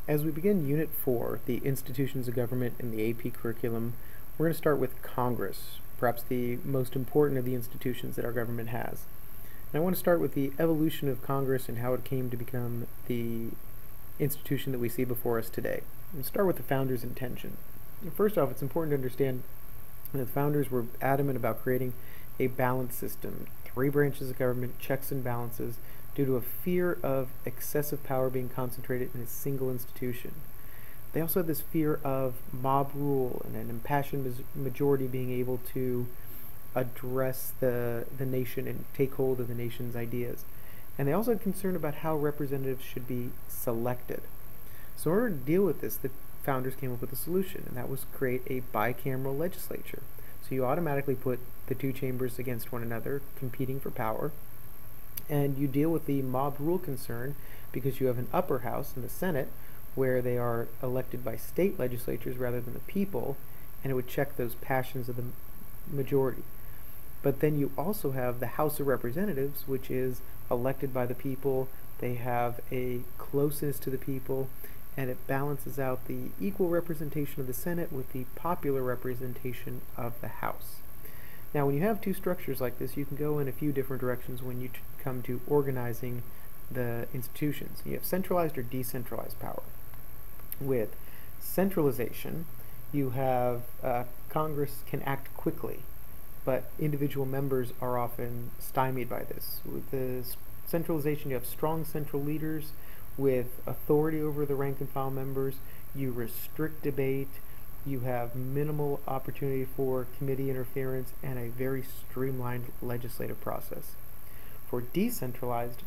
As we begin Unit 4, the Institutions of Government in the AP curriculum, we're going to start with Congress, perhaps the most important of the institutions that our government has. And I want to start with the evolution of Congress and how it came to become the institution that we see before us today. We'll start with the founders' intention. First off, it's important to understand that the founders were adamant about creating a balanced system, 3 branches of government, checks and balances, due to a fear of excessive power being concentrated in a single institution. They also had this fear of mob rule and an impassioned majority being able to address the nation and take hold of the nation's ideas. And they also had concern about how representatives should be selected. So in order to deal with this, the founders came up with a solution, and that was create a bicameral legislature. So you automatically put the 2 chambers against one another, competing for power, and you deal with the mob rule concern because you have an upper house in the Senate where they are elected by state legislatures rather than the people, and it would check those passions of the majority. But then you also have the House of Representatives, which is elected by the people. They have a closeness to the people, and it balances out the equal representation of the Senate with the popular representation of the House. Now, when you have 2 structures like this, you can go in a few different directions when you come to organizing the institutions. You have centralized or decentralized power. With centralization, you have Congress can act quickly, but individual members are often stymied by this. With the centralization, you have strong central leaders with authority over the rank and file members. You restrict debate. You have minimal opportunity for committee interference and a very streamlined legislative process. For decentralized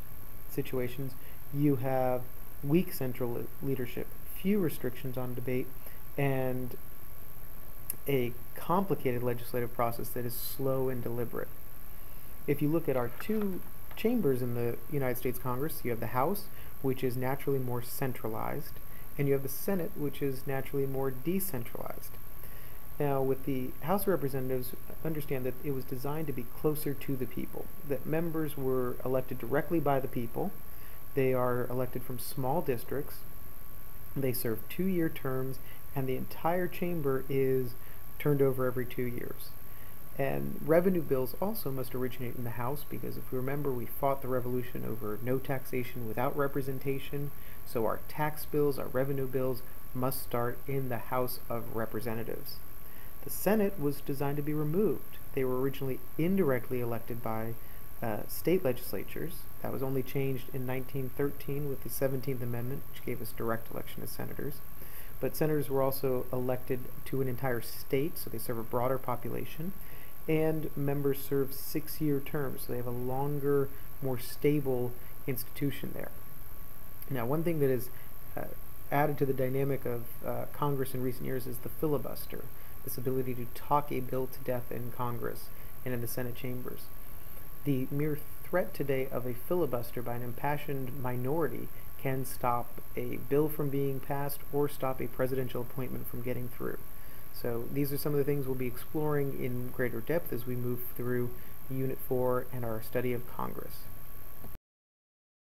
situations, you have weak central leadership, few restrictions on debate, and a complicated legislative process that is slow and deliberate. If you look at our 2 chambers in the United States Congress, you have the House, which is naturally more centralized, and you have the Senate, which is naturally more decentralized. Now, with the House of Representatives, understand that it was designed to be closer to the people, that members were elected directly by the people. They are elected from small districts. They serve 2-year terms, and the entire chamber is turned over every 2 years. And revenue bills also must originate in the House, because if we remember, we fought the revolution over no taxation without representation. So our tax bills, our revenue bills, must start in the House of Representatives. The Senate was designed to be removed. They were originally indirectly elected by state legislatures. That was only changed in 1913 with the 17th Amendment, which gave us direct election as senators. But senators were also elected to an entire state, so they serve a broader population. And members serve 6-year terms, so they have a longer, more stable institution there. Now, one thing that is added to the dynamic of Congress in recent years is the filibuster, this ability to talk a bill to death in Congress and in the Senate chambers. The mere threat today of a filibuster by an impassioned minority can stop a bill from being passed or stop a presidential appointment from getting through. So these are some of the things we'll be exploring in greater depth as we move through Unit 4 and our study of Congress.